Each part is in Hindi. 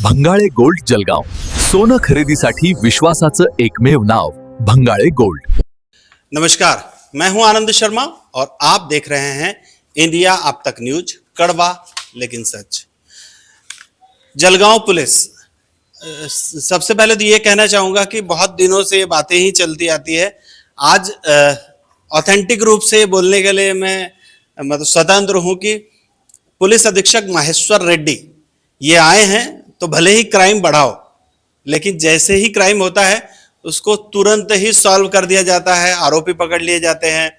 भंगाळे गोल्ड जलगांव, सोनं खरेदीसाठी विश्वासाचं एकमेव नाव भंगाळे गोल्ड। नमस्कार, मैं हूं आनंद शर्मा और आप देख रहे हैं इंडिया अब तक न्यूज, कड़वा लेकिन सच। जलगांव पुलिस, सबसे पहले तो ये कहना चाहूंगा कि बहुत दिनों से ये बातें ही चलती आती है। आज ऑथेंटिक रूप से बोलने के लिए मैं मतलब स्वतंत्र हूं कि पुलिस अधीक्षक माहेश्वर रेड्डी ये आए हैं तो भले ही क्राइम बढ़ाओ, लेकिन जैसे ही क्राइम होता है उसको तुरंत ही सॉल्व कर दिया जाता है, आरोपी पकड़ लिए जाते हैं।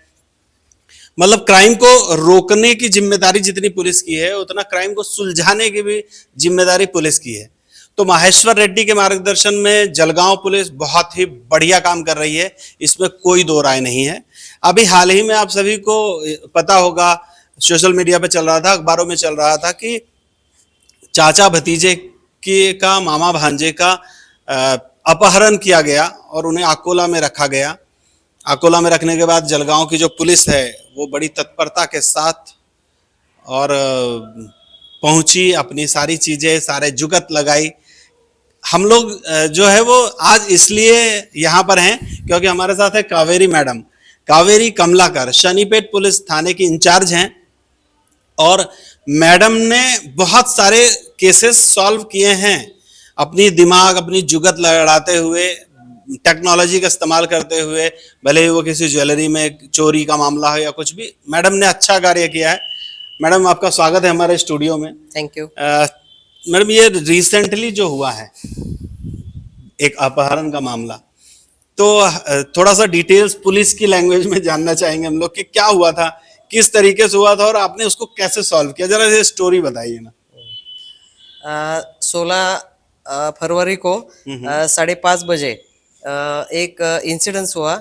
मतलब क्राइम को रोकने की जिम्मेदारी जितनी पुलिस की है, उतना क्राइम को सुलझाने की भी जिम्मेदारी पुलिस की है। तो माहेश्वर रेड्डी के मार्गदर्शन में जलगांव पुलिस बहुत ही बढ़िया काम कर रही है, इसमें कोई दो राय नहीं है। अभी हाल ही में आप सभी को पता होगा, सोशल मीडिया पे चल रहा था, अखबारों में चल रहा था कि चाचा भतीजे का मामा भांजे का अपहरण किया गया और उन्हें अकोला में रखा गया। अकोला में रखने के बाद जलगांव की जो पुलिस है वो बड़ी तत्परता के साथ और पहुंची, अपनी सारी चीजें, सारे जुगत लगाई। हम लोग जो है वो आज इसलिए यहाँ पर हैं क्योंकि हमारे साथ है कावेरी मैडम, कावेरी कमलाकर, शनिपेट पुलिस थाने की इंचार्ज हैं और मैडम ने बहुत सारे केसेस सॉल्व किए हैं अपनी दिमाग, अपनी जुगत लड़ाते हुए, टेक्नोलॉजी का इस्तेमाल करते हुए। भले ही वो किसी ज्वेलरी में चोरी का मामला हो या कुछ भी, मैडम ने अच्छा कार्य किया है। मैडम, आपका स्वागत है हमारे स्टूडियो में। Thank you. मैडम, ये रिसेंटली जो हुआ है एक अपहरण का मामला, तो थोड़ा सा डिटेल्स पुलिस की लैंग्वेज में जानना चाहेंगे हम लोग कि क्या हुआ था, किस तरीके से हुआ था और आपने उसको कैसे सॉल्व किया। जरा ये स्टोरी बताइए ना। 16 फरवरी को 5:30 बजे एक इंसिडेंस हुआ।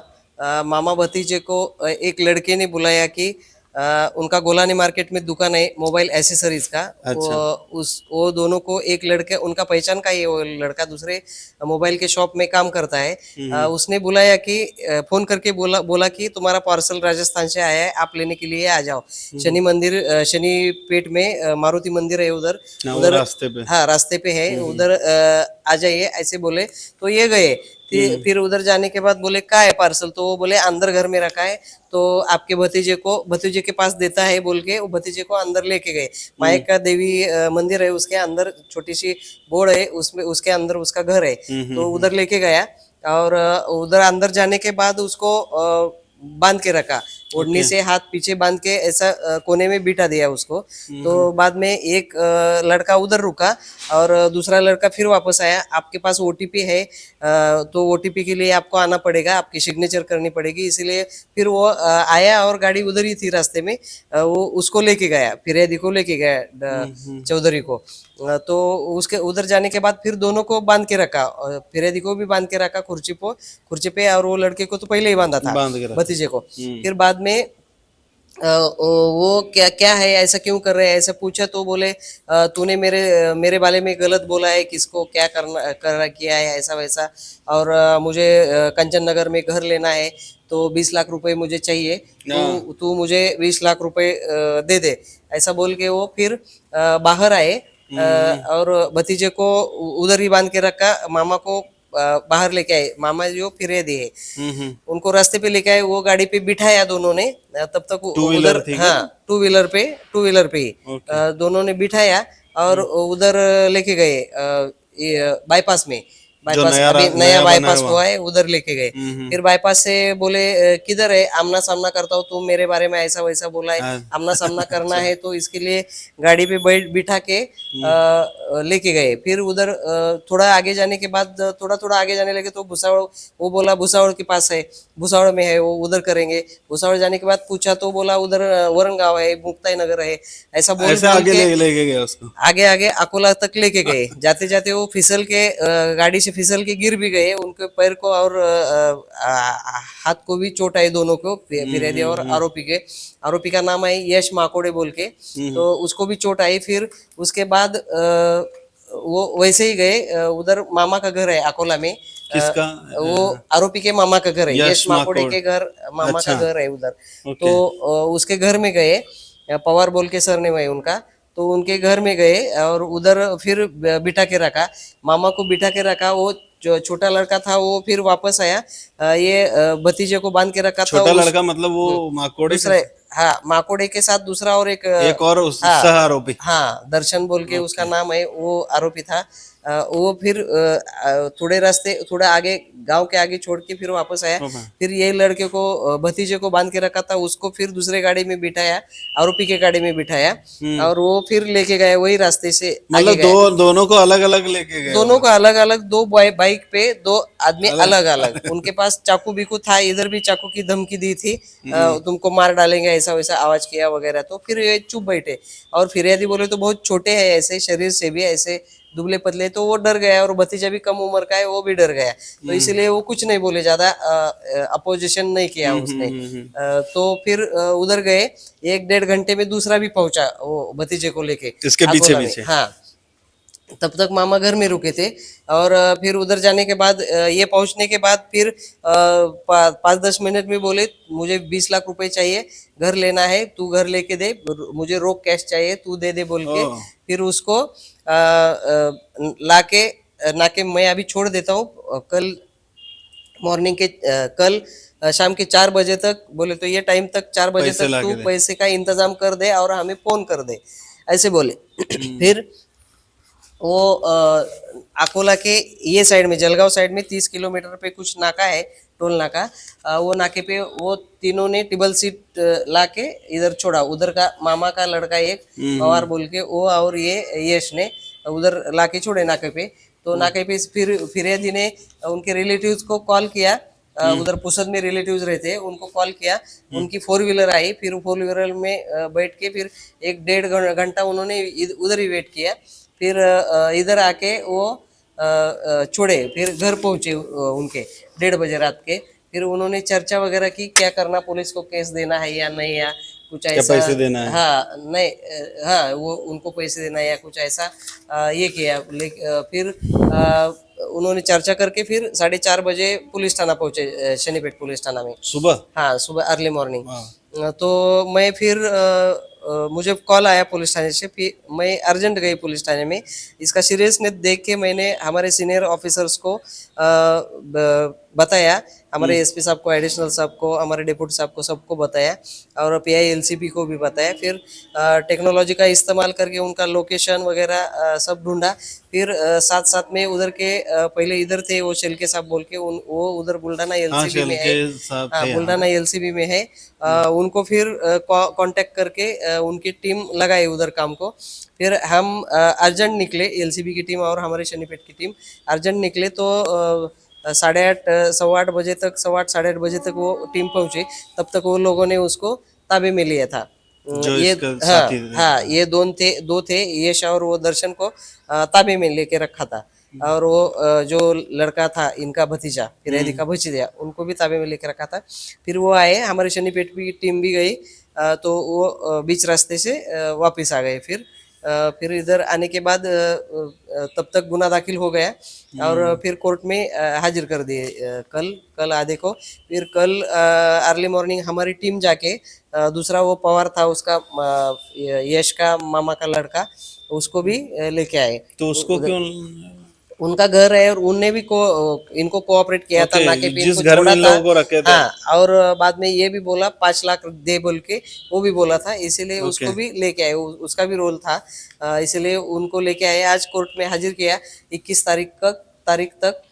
मामा भतीजे को एक लड़के ने बुलाया कि उनका गोलानी मार्केट में दुकान है मोबाइल एसेसरीज का। अच्छा। वो दोनों को, एक लड़के, उनका पहचान का ही वो लड़का दूसरे मोबाइल के शॉप में काम करता है। उसने बुलाया कि फोन करके बोला कि तुम्हारा पार्सल राजस्थान से आया है, आप लेने के लिए आ जाओ। शनि पेट में मारुति मंदिर है उधर, रास्ते पे। हाँ, रास्ते पे है, उधर आ जाइए ऐसे बोले। तो ये गए। फिर उधर जाने के बाद बोले क्या है पार्सल, तो वो बोले अंदर घर में रखा है, तो आपके भतीजे के पास देता है बोल के वो भतीजे को अंदर लेके गए। मायका देवी मंदिर है, उसके अंदर छोटी सी बोर्ड है, उसमें उसके अंदर उसका घर है, तो उधर लेके गया। और उधर अंदर जाने के बाद उसको बांध के रखा, ओढ़नी से हाथ पीछे बांध के ऐसा कोने में बिठा दिया उसको। तो बाद में एक लड़का उधर रुका और दूसरा लड़का फिर वापस आया। आपके पास ओटीपी है, तो ओटीपी के लिए आपको आना पड़ेगा, आपकी सिग्नेचर करनी पड़ेगी। इसीलिए फिर वो आया और गाड़ी उधर ही थी रास्ते में, वो उसको लेके गया, फिरियादी को लेके गया, चौधरी को। तो उसके उधर जाने के बाद फिर दोनों को बांध के रखा, फिरियादी को भी बांध के रखा खुर्ची पे, और वो लड़के को तो पहले ही बांधा था, भतीजे को। फिर बाद में वो क्या है, ऐसा क्यों कर रहे हैं, ऐसा पूछा तो बोले तूने मेरे बारे में गलत बोला है, किसको क्या किया है, ऐसा वैसा। और मुझे कंचन नगर में घर लेना है, तो 20 लाख रुपए मुझे चाहिए, तू मुझे 20 लाख रुपए दे दे, ऐसा बोल के वो फिर बाहर आए। और भतीजे को उधर ही बांध के रखा, मामा को बाहर लेके आए। मामा जो फिरियादी है उनको रास्ते पे लेके आए, वो गाड़ी पे बिठाया दोनों ने। तब तक उधर, हाँ, टू व्हीलर पे ही दोनों ने बिठाया और उधर लेके गए बाईपास में। अभी नया बाईपास हुआ है, उधर लेके गए। फिर बाईपास से बोले किधर है, आमना सामना करता हूँ, तुम मेरे बारे में ऐसा वैसा बोला है, आमना सामना करना है, तो इसके लिए गाड़ी पे बिठा के लेके गए। फिर उधर थोड़ा आगे जाने के बाद, थोड़ा आगे जाने लगे तो भुसावल, वो बोला भुसावल के पास है, भुसावल में है, वो उधर करेंगे। भुसावल जाने के बाद पूछा तो बोला उधर वरंगाव है, मुक्ताई नगर है, ऐसा बोल के लेके गए उसको। आगे अकोला तक लेके गए। जाते जाते वो गाड़ी से फिसल के गिर भी गए, उनके पैर को और हाथ को भी चोट आई, दोनों को, फिरियादी और आरोपी का नाम है यश माकोड़े बोल के, तो उसको भी चोट आई। फिर उसके बाद वो वैसे ही गए, उधर मामा का घर है अकोला में। किसका? वो आरोपी के मामा का घर है, यश माकोड़े के घर, मामा का घर है उधर। तो उसके घर में गए, पवार बोल के सरनेम है उनका। तो उनके घर में गए और उधर फिर बिठा के रखा, मामा को बिठा के रखा। वो जो छोटा लड़का था वो फिर वापस आया, ये भतीजे को बांध के रखा था। छोटा लड़का मतलब वो माकोड़े दूसरे, हाँ, माकोड़े के साथ दूसरा और एक एक और हाँ, सह आरोपी। हाँ, दर्शन बोल के उसका नाम है, वो आरोपी था। वो फिर थोड़े रास्ते थोड़ा आगे, गांव के आगे छोड़ के फिर वापस आया। फिर ये लड़के को भतीजे को बांध के रखा था, उसको फिर दूसरे गाड़ी में बिठाया, आरोपी के गाड़ी में बिठाया और वो फिर लेके गए वही रास्ते से आगे मतलब गए। दोनों को अलग अलग लेके गए। दोनों को अलग अलग, दो बाइक पे, दो आदमी अलग अलग। उनके पास चाकू बीकू था, इधर भी चाकू की धमकी दी थी, तुमको मार डालेंगे, ऐसा वैसा आवाज किया वगैरह। तो फिर ये चुप बैठे। और फिरियादी बोले तो बहुत छोटे हैं, ऐसे शरीर से भी ऐसे दुबले पतले, तो वो डर गया। और भतीजा भी कम उम्र का है, वो भी डर गया। तो इसलिए वो कुछ नहीं बोले, ज्यादा अपोजिशन नहीं किया उसने। तो फिर उधर गए, 1-1.5 घंटे में दूसरा भी पहुंचा वो भतीजे को लेके इसके पीछे अकोला में। पीछे। हाँ, तब तक मामा घर में रुके थे। और फिर उधर जाने के बाद, ये पहुंचने के बाद फिर 5-10 मिनट में बोले मुझे 20 लाख रुपए चाहिए, घर लेना है, तू घर लेके दे, मुझे रोक कैश चाहिए, तू दे दे बोल के। फिर उसको लाके नाके मैं अभी छोड़ देता हूँ, कल मॉर्निंग के कल शाम के 4 बजे तक, बोले तो ये टाइम तक 4 बजे पैसे तक ला तू के दे। पैसे का इंतजाम कर दे और हमें फोन कर दे, ऐसे बोले। फिर वो अकोला के ये साइड में, जलगांव साइड में 30 किलोमीटर पे कुछ नाका है, टोल नाका। वो नाके पे वो तीनों ने टेबल सीट ला के इधर छोड़ा। उधर का मामा का लड़का एक पवार बोल के, वो और ये यश ने उधर ला के छोड़े नाके पे। तो नाके पे फिर फिरियादी ने उनके रिलेटिव्स को कॉल किया, उधर पुसद में रिलेटिव्स रहते हैं, उनको कॉल किया। उनकी 4 व्हीलर आई, फिर 4 व्हीलर में बैठ के फिर 1-1.5 घंटा उन्होंने उधर ही वेट किया। फिर इधर आके वो छोड़े, फिर घर पहुंचे उनके 1:30 बजे रात के। फिर उन्होंने चर्चा वगैरह की, क्या करना, पुलिस को केस देना है या नहीं, या कुछ ऐसा, पैसे देना है। हाँ नहीं, हाँ, वो उनको पैसे देना है या कुछ ऐसा ये किया। फिर उन्होंने चर्चा करके फिर 4:30 बजे पुलिस थाना पहुंचे, शनिपेट पुलिस थाना में। सुबह। हाँ, सुबह अर्ली मॉर्निंग। तो मैं फिर मुझे कॉल आया पुलिस थाने से, फिर मैं अर्जेंट गई पुलिस थाने में। इसका सीरियसनेस देख के मैंने हमारे सीनियर ऑफिसर्स को बताया, हमारे एसपी साहब को, एडिशनल साहब को, हमारे डिप्टी साहब को, सबको बताया और पीआई एलसीपी को भी बताया। फिर टेक्नोलॉजी का इस्तेमाल करके उनका लोकेशन वगैरह सब ढूंढा। फिर साथ साथ में उधर के पहले इधर थे वो शेलके साहब बोल के, वो उधर बुल्डाना एलसीबी में है। हाँ, बुल्डाना एलसीबी में है। उनको फिर कांटेक्ट करके उनकी टीम लगाई उधर काम को। फिर हम अर्जेंट निकले, एलसीबी की टीम और हमारे शनिपेट की टीम अर्जेंट निकले। तो 8:30 8:15 बजे तक, 8:15 8:30 बजे तक वो टीम पहुंची। तब तक वो लोगों ने उसको ताबे में लिया था। जो ये इसका हाँ साथी थे। हाँ, ये दो थे, यश और वो दर्शन को ताबे में लेके रखा था। और वो जो लड़का था इनका भतीजा, फिरैदी का भतीजा, उनको भी ताबे में लेके रखा था। फिर वो आए, हमारे शनिपेट की टीम भी गई। तो वो बीच रास्ते से वापस आ गए। फिर इधर आने के बाद तब तक गुना दाखिल हो गया और फिर कोर्ट में हाजिर कर दिए कल आधे को। फिर कल अर्ली मॉर्निंग हमारी टीम जाके दूसरा वो पवार था, उसका यश का मामा का लड़का, उसको भी लेके आए। तो उसको क्यों? उनका घर है और उनने भी इनको कोऑपरेट किया था, नाके पे जिस इनको घर में छोड़ा इन था। लोगों को रखे थे। हाँ, और बाद में ये भी बोला 5 लाख दे बोल के, वो भी बोला था, इसीलिए उसको भी लेके आए। उसका भी रोल था, इसलिए उनको लेके आए। आज कोर्ट में हाजिर किया। 21 तारीख तक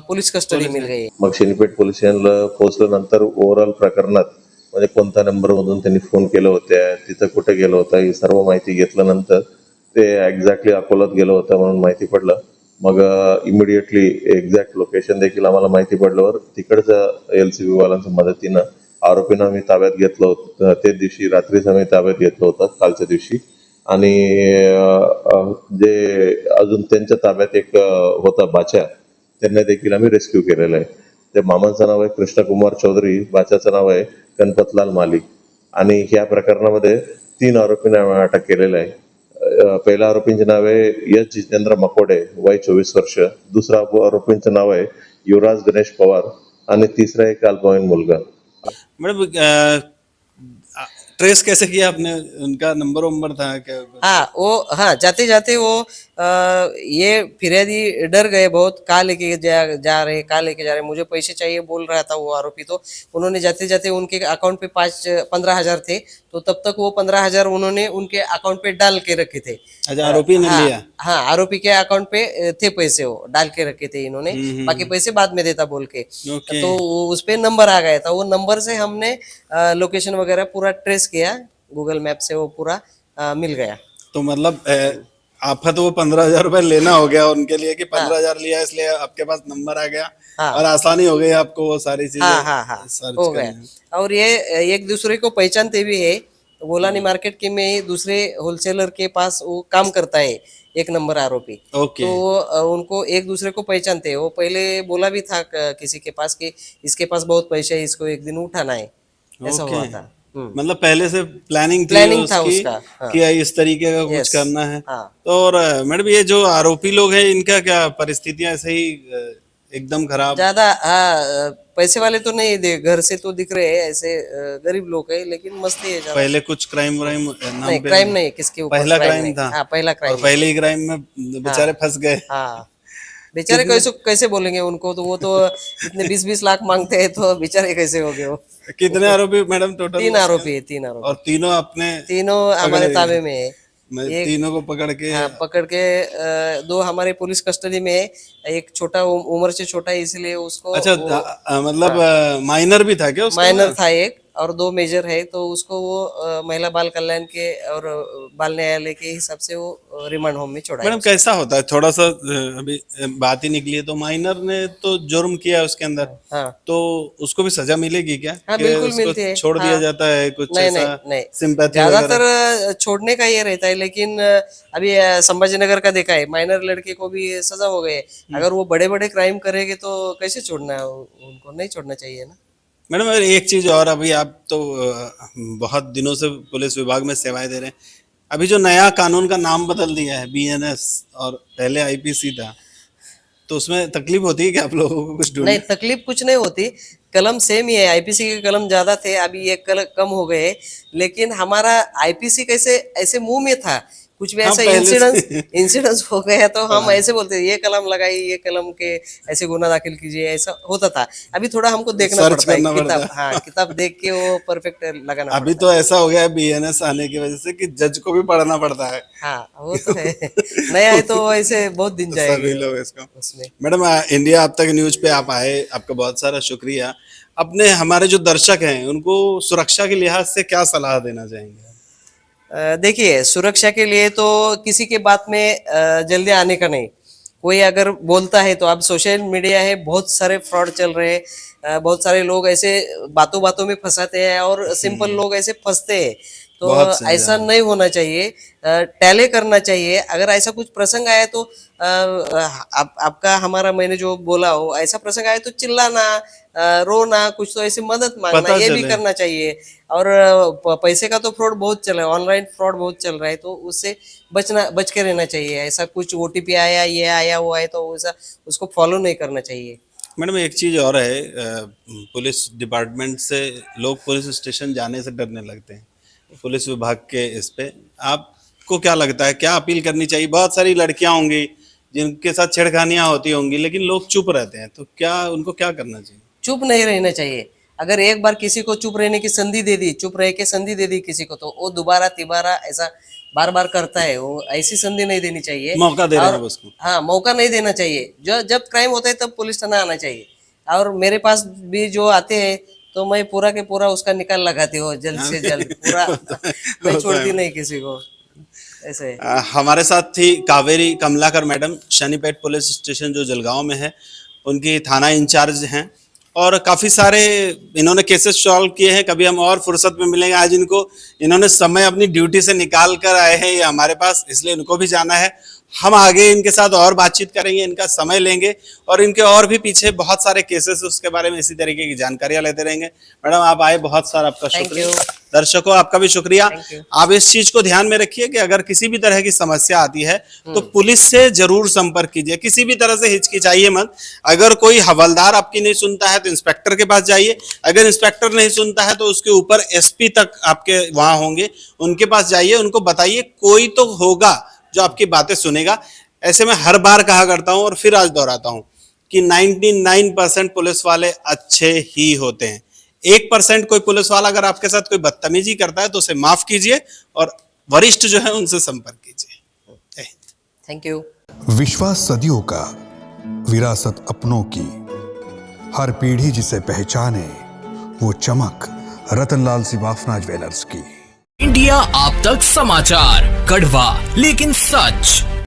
पोलीस कस्टडी मिल गई। मग शनीपेठ पोलीस स्टेशनला पोहोचल्यानंतर ओव्हरऑल प्रकरणात म्हणजे कोणत्या नंबरमधून त्यांनी फोन केलं होत्या, तिथं कुठे गेलं होतं, ही सर्व माहिती घेतल्यानंतर ते एक्झॅक्टली अकोल्यात गेलं होतं म्हणून माहिती पडलं। मग इमिडिएटली एक्झॅक्ट लोकेशन देखील आम्हाला माहिती पडल्यावर तिकडचं एलसीबी वाल्यांच्या मदतीनं आरोपींना आम्ही ताब्यात घेतलं होतं। ते दिवशी रात्रीच आम्ही ताब्यात घेतलं होतं, कालच्या दिवशी। आणि जे अजून त्यांच्या ताब्यात एक होता बाचा, त्यांना देखील आम्ही रेस्क्यू केलेलं आहे। त्या मामाचं नाव आहे कृष्णकुमार चौधरी, बाच्याचं नाव आहे गणपतलाल माली। आणि ह्या प्रकरणामध्ये 3 आरोपींना आम्ही अटक केलेलं आहे। पहिला आरोपींचे नाव आहे यश जितेंद्र मकोडे, वय 24 वर्ष। दुसरा आरोपींचं नाव आहे युवराज गणेश पवार आणि तिसरा एक अल्पवयीन मुलगा। मैडम ट्रेस कैसे किया आपने? उनका नंबर था क्या? हाँ जाते जाते वो ये फिरियादी डर गए बहुत, कहाँ लेके जा रहे, कहाँ लेके जा रहे, मुझे पैसे चाहिए बोल रहा था वो आरोपी। तो उन्होंने जाते जाते उनके अकाउंट पे 15,000 थे, तो तब तक वो 15,000 उन्होंने उनके अकाउंट पे डाल के रखे थे। अच्छा, आरोपी ने लिया? हाँ, आरोपी के अकाउंट पे थे पैसे, वो डाल के रखे थे इन्होंने, बाकी पैसे बाद में देता बोल के। ओके। तो उस पे नंबर आ गया था, वो नंबर से हमने लोकेशन वगैरह पूरा ट्रेस किया, गूगल मैप से वो पूरा मिल गया। तो मतलब आपका तो वो 15,000 रुपए लेना हो गया उनके लिए कि 15,000 लिया इसलिए आपके पास नंबर आ गया, हाँ। और आसानी हो गई आपको वो सारी चीजें हाँ सर्च हो करने गया। में। और ये एक दूसरे को पहचानते भी है। गोलानी मार्केट के में दूसरे होलसेलर के पास वो काम करता है, एक नंबर आरोपी। ओके। तो उनको एक दूसरे को पहचानते हैं। वो पहले बोला भी था किसी के पास कि इसके पास बहुत पैसे है, इसको एक दिन उठाना है, ऐसा ओके। हुआ था। मतलब पहले से प्लानिंग थी प्लानिंग था उसकी उसका, हाँ। कि इस तरीके का कुछ Yes, करना है। हाँ। तो और मैडम ये जो आरोपी लोग हैं इनका क्या परिस्थितियां ऐसे ही एकदम खराब? ज्यादा पैसे वाले तो नहीं, दे घर से तो दिख रहे हैं ऐसे, गरीब लोग है, लेकिन मस्ती है ज्यादा। पहले कुछ क्राइम व्राइम नाम नहीं, पे? क्राइम नहीं, किसके ऊपर पहला crime क्राइम नहीं। था? हाँ, पहला और क्राइम। पहले ही क्राइम में बेचारे फंस गए। हाँ, बेचारे कैसे कैसे बोलेंगे उनको, तो वो तो इतने 20-20 लाख मांगते हैं, तो बेचारे कैसे हो गए वो। कितने आरोपी मैडम टोटल? 3 आरोपी है, 3 आरोपी। और तीनों अपने तीनों हमारे ताबे में है। एक तीनों को पकड़ के? हाँ, पकड़ के 2 हमारे पुलिस कस्टडी में है, एक छोटा उम्र से छोटा है, इसलिए उसको अच्छा, मतलब माइनर भी था क्या उसका? माइनर था एक, और 2 मेजर है, तो उसको वो महिला बाल कल्याण के और बाल न्यायालय के हिसाब से वो रिमांड होम में छोड़ा है। मैडम कैसा होता है, थोड़ा सा अभी बात ही निकली है, तो माइनर ने तो जुर्म किया है उसके अंदर, हाँ तो उसको भी सजा मिलेगी क्या? हाँ, कि बिल्कुल उसको मिलती है। छोड़ दिया हाँ। जाता है कुछ नहीं ऐसा? नहीं नहीं, सिंपैथी वगैरह? ज्यादातर छोड़ने का ये रहता है, लेकिन अभी संभाजीनगर का देखा है, माइनर लड़के को भी सजा हो गई है। अगर वो बड़े बड़े क्राइम करेंगे तो कैसे छोड़ना है, उनको नहीं छोड़ना चाहिए ना। मैडम एक चीज और, अभी आप तो बहुत दिनों से पुलिस विभाग में सेवाएं दे रहे हैं, अभी जो नया कानून का नाम बदल दिया है BNS और पहले IPC था, तो उसमें तकलीफ होती है कि आप लोगों को कुछ नहीं, ढूंढने? तकलीफ कुछ नहीं होती, कलम सेम ही है। आईपीसी के कलम ज्यादा थे, अभी ये कम हो गए, लेकिन हमारा आईपीसी कैसे ऐसे मुंह में था, कुछ भी हाँ, ऐसा पहले से। इंसिडेंस हो गया तो हम ऐसे बोलते ये कलम लगाई, ये कलम के ऐसे गुना दाखिल कीजिए, ऐसा होता था। अभी थोड़ा हमको देखना सर्च पड़ता है, करना किताब, पड़ता हाँ, किताब देख के वो परफेक्ट लगाना अभी पड़ता तो ऐसा हो गया है BNS आने की वजह से कि जज को भी पढ़ना पड़ता है। है। हाँ, वो तो है। नया है तो ऐसे बहुत दिन सभी जाएंगे लोग इसको। उसमें। मैडम इंडिया अब तक न्यूज पे आप आए, आपका बहुत सारा शुक्रिया। अपने हमारे जो दर्शक हैं उनको सुरक्षा के लिहाज से क्या सलाह देना चाहेंगे? देखिए, सुरक्षा के लिए तो किसी के बात में जल्दी आने का नहीं। कोई अगर बोलता है तो अब सोशल मीडिया है, बहुत सारे फ्रॉड चल रहे हैं, बहुत सारे लोग ऐसे बातों बातों में फंसाते हैं, और सिंपल लोग ऐसे फंसते हैं। तो बहुत सही ऐसा नहीं होना चाहिए, टैले करना चाहिए। अगर ऐसा कुछ प्रसंग आया तो आपका हमारा मैंने जो बोला हो, ऐसा प्रसंग आया तो चिल्लाना, रोना, कुछ तो ऐसे मदद मांगना, पता ये भी चले। करना चाहिए। और पैसे का तो फ्रॉड बहुत चल रहा है, ऑनलाइन फ्रॉड बहुत चल रहा है, तो उससे बच के रहना चाहिए। ऐसा कुछ OTP आया, ये आया, वो आया, तो ऐसा उसको फॉलो नहीं करना चाहिए। मैडम एक चीज और है, पुलिस डिपार्टमेंट से लोग पुलिस स्टेशन जाने से डरने लगते हैं, पुलिस विभाग के इस पे आपको क्या लगता है, क्या अपील करनी चाहिए? बहुत सारी लड़कियां होंगी जिनके साथ छेड़खानियां होती होंगी, लेकिन लोग चुप रहते हैं, तो क्या उनको क्या करना चाहिए? चुप नहीं रहना चाहिए। अगर एक बार किसी को चुप रहने की संधि दे दी, चुप रह के संधि दे दी किसी को, तो वो दोबारा तिबारा ऐसा बार बार करता है। वो ऐसी संधि नहीं देनी चाहिए। मौका दे रहे हैं और उसको? हाँ, मौका नहीं देना चाहिए। जब क्राइम होता है तब पुलिस थाना आना चाहिए। और मेरे पास भी जो आते हैं तो मैं पूरा के पूरा उसका निकाल लगाती हूँ, जल्द से जल्द पूरा। मैं छोड़ती नहीं किसी को, ऐसे। हमारे साथ थी Kaveri Kamalakar madam, Shanipeth police station जो जलगांव में है, उनकी थाना इंचार्ज हैं, और काफ़ी सारे इन्होंने केसेस सॉल्व किए हैं। कभी हम और फुर्सत में मिलेंगे, आज इनको इन्होंने समय अपनी ड्यूटी से निकाल कर आए हैं ये हमारे पास, इसलिए इनको भी जाना है। हम आगे इनके साथ और बातचीत करेंगे, इनका समय लेंगे और इनके और भी पीछे बहुत सारे केसेस उसके बारे में इसी तरीके की जानकारियां लेते रहेंगे। मैडम आप आए, बहुत सारा आपका Thank शुक्रिया। you. दर्शकों आपका भी शुक्रिया। Thank you. आप इस चीज को ध्यान में रखिए कि अगर किसी भी तरह की समस्या आती है तो पुलिस से जरूर संपर्क कीजिए, किसी भी तरह से हिचकिचाइए मत। अगर कोई हवलदार आपकी नहीं सुनता है तो इंस्पेक्टर के पास जाइए, अगर इंस्पेक्टर नहीं सुनता है तो उसके ऊपर एसपी तक आपके वहां होंगे, उनके पास जाइए, उनको बताइए, कोई तो होगा जो आपकी बातें सुनेगा। ऐसे में हर बार कहा करता हूं और फिर आज दोहराता हूं कि 99% पुलिस वाले अच्छे ही होते हैं। 1% कोई पुलिस वाला अगर आपके साथ कोई बदतमीजी करता है तो उसे माफ कीजिए और वरिष्ठ जो है उनसे संपर्क कीजिए। जय हिंद। Thank you. विश्वास सदियों का, विरासत अपनों की, हर पीढ़ी जिसे पहचाने, वो चमक रतनलाल सिबाफना ज्वेलर्स की। इंडिया आप तक समाचार, कड़वा लेकिन सच।